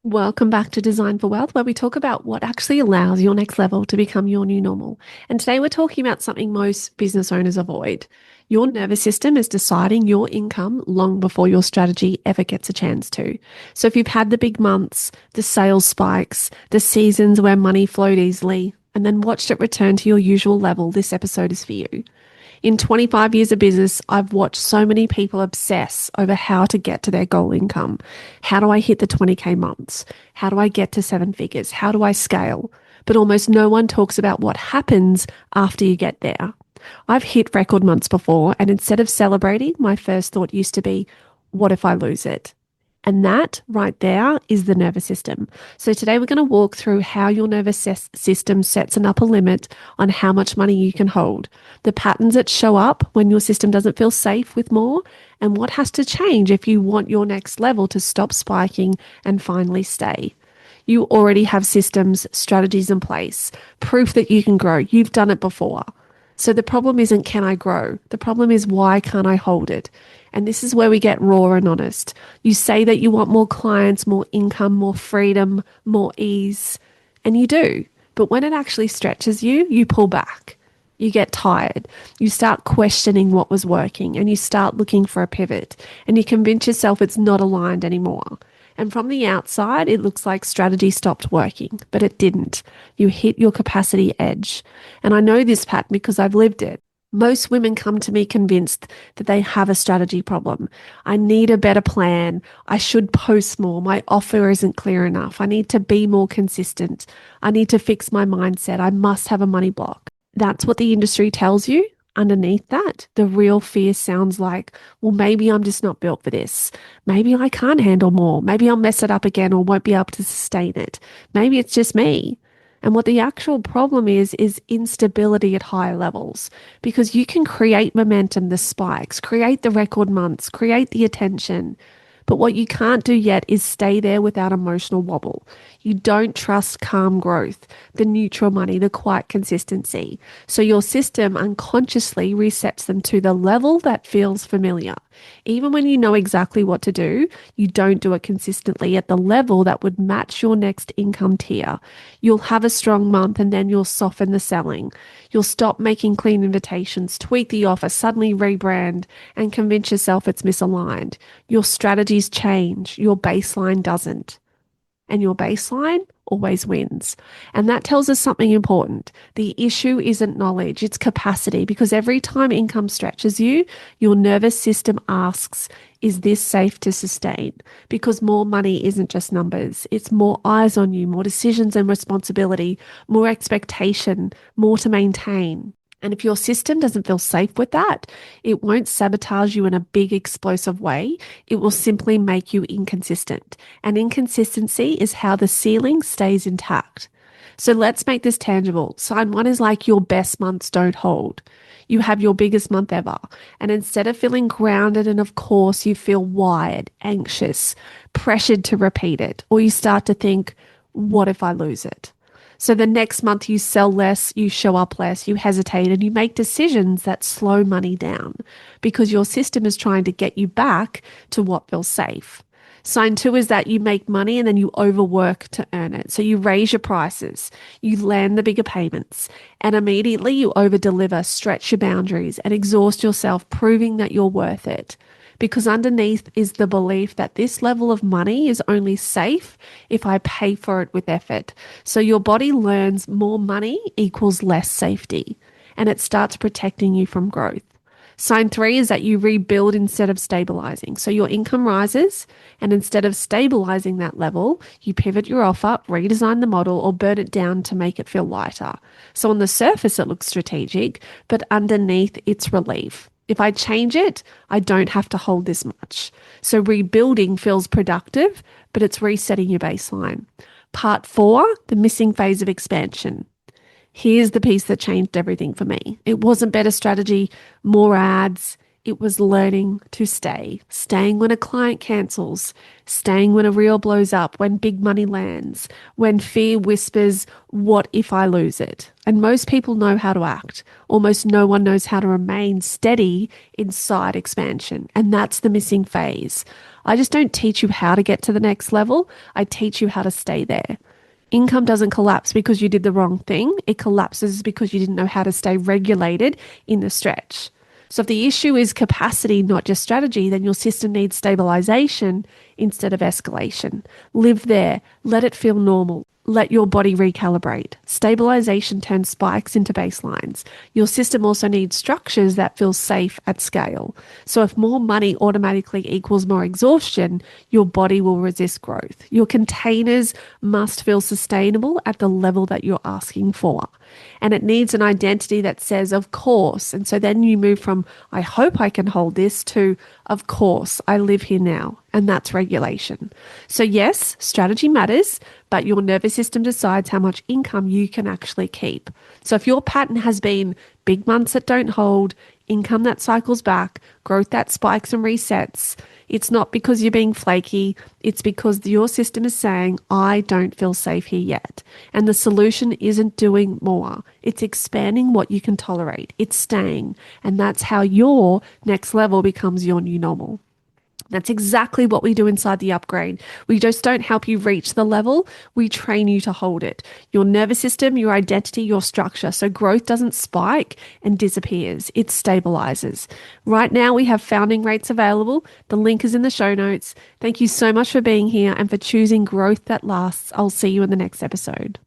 Welcome back to Design for Wealth, where we talk about what actually allows your next level to become your new normal. And today we're talking about something most business owners avoid. Your nervous system is deciding your income long before your strategy ever gets a chance to. So if you've had the big months, the sales spikes, the seasons where money flowed easily, and then watched it return to your usual level, this episode is for you. In 25 years of business, I've watched so many people obsess over how to get to their goal income. How do I hit the 20K months? How do I get to seven figures? How do I scale? But almost no one talks about what happens after you get there. I've hit record months before, and instead of celebrating, my first thought used to be, what if I lose it? And that right there is the nervous system. So today we're going to walk through how your nervous system sets an upper limit on how much money you can hold, the patterns that show up when your system doesn't feel safe with more, and what has to change if you want your next level to stop spiking and finally stay. You already have systems, strategies in place, proof that you can grow. You've done it before. So the problem isn't, can I grow? The problem is, why can't I hold it? And this is where we get raw and honest. You say that you want more clients, more income, more freedom, more ease, and you do. But when it actually stretches you, you pull back. You get tired. You start questioning what was working and you start looking for a pivot and you convince yourself it's not aligned anymore. And from the outside, it looks like strategy stopped working, but it didn't. You hit your capacity edge. And I know this pattern because I've lived it. Most women come to me convinced that they have a strategy problem. I need a better plan. I should post more. My offer isn't clear enough. I need to be more consistent. I need to fix my mindset. I must have a money block. That's what the industry tells you. Underneath that, the real fear sounds like, well, maybe I'm just not built for this. Maybe I can't handle more. Maybe I'll mess it up again or won't be able to sustain it. Maybe it's just me. And what the actual problem is instability at higher levels, because you can create momentum, the spikes, create the record months, create the attention. But what you can't do yet is stay there without emotional wobble. You don't trust calm growth, the neutral money, the quiet consistency. So your system unconsciously resets them to the level that feels familiar. Even when you know exactly what to do, you don't do it consistently at the level that would match your next income tier. You'll have a strong month and then you'll soften the selling. You'll stop making clean invitations, tweak the offer, suddenly rebrand, and convince yourself it's misaligned. Your strategies change, your baseline doesn't. And your baseline always wins. And that tells us something important. The issue isn't knowledge, it's capacity, because every time income stretches you, your nervous system asks, is this safe to sustain? Because more money isn't just numbers. It's more eyes on you, more decisions and responsibility, more expectation, more to maintain. And if your system doesn't feel safe with that, it won't sabotage you in a big explosive way. It will simply make you inconsistent. And inconsistency is how the ceiling stays intact. So let's make this tangible. Sign one is like your best months don't hold. You have your biggest month ever. And instead of feeling grounded and of course you feel wired, anxious, pressured to repeat it, or you start to think, what if I lose it? So the next month you sell less, you show up less, you hesitate, and you make decisions that slow money down because your system is trying to get you back to what feels safe. Sign two is that you make money and then you overwork to earn it. So you raise your prices, you land the bigger payments, and immediately you overdeliver, stretch your boundaries, and exhaust yourself, proving that you're worth it. Because underneath is the belief that this level of money is only safe if I pay for it with effort. So your body learns more money equals less safety, and it starts protecting you from growth. Sign three is that you rebuild instead of stabilizing. So your income rises, and instead of stabilizing that level, you pivot your offer, redesign the model, or burn it down to make it feel lighter. So on the surface, it looks strategic, but underneath, it's relief. If I change it, I don't have to hold this much. So rebuilding feels productive, but it's resetting your baseline. Part four, the missing phase of expansion. Here's the piece that changed everything for me. It wasn't better strategy, more ads. It was learning to stay, staying when a client cancels, staying when a reel blows up, when big money lands, when fear whispers, what if I lose it? And most people know how to act. Almost no one knows how to remain steady inside expansion. And that's the missing phase. I just don't teach you how to get to the next level. I teach you how to stay there. Income doesn't collapse because you did the wrong thing. It collapses because you didn't know how to stay regulated in the stretch. So if the issue is capacity, not just strategy, then your system needs stabilization instead of escalation. Live there. Let it feel normal. Let your body recalibrate. Stabilization turns spikes into baselines. Your system also needs structures that feel safe at scale. So if more money automatically equals more exhaustion, your body will resist growth. Your containers must feel sustainable at the level that you're asking for. And it needs an identity that says, of course. And so then you move from, I hope I can hold this, to, of course, I live here now. And that's regulation. So, yes, strategy matters, but your nervous system decides how much income you can actually keep. So, if your pattern has been big months that don't hold, income that cycles back, growth that spikes and resets, it's not because you're being flaky. It's because your system is saying, I don't feel safe here yet. And the solution isn't doing more. It's expanding what you can tolerate. It's staying. And that's how your next level becomes your new normal. That's exactly what we do inside the upgrade. We just don't help you reach the level, we train you to hold it. Your nervous system, your identity, your structure. So growth doesn't spike and disappears, it stabilizes. Right now, we have founding rates available. The link is in the show notes. Thank you so much for being here and for choosing growth that lasts. I'll see you in the next episode.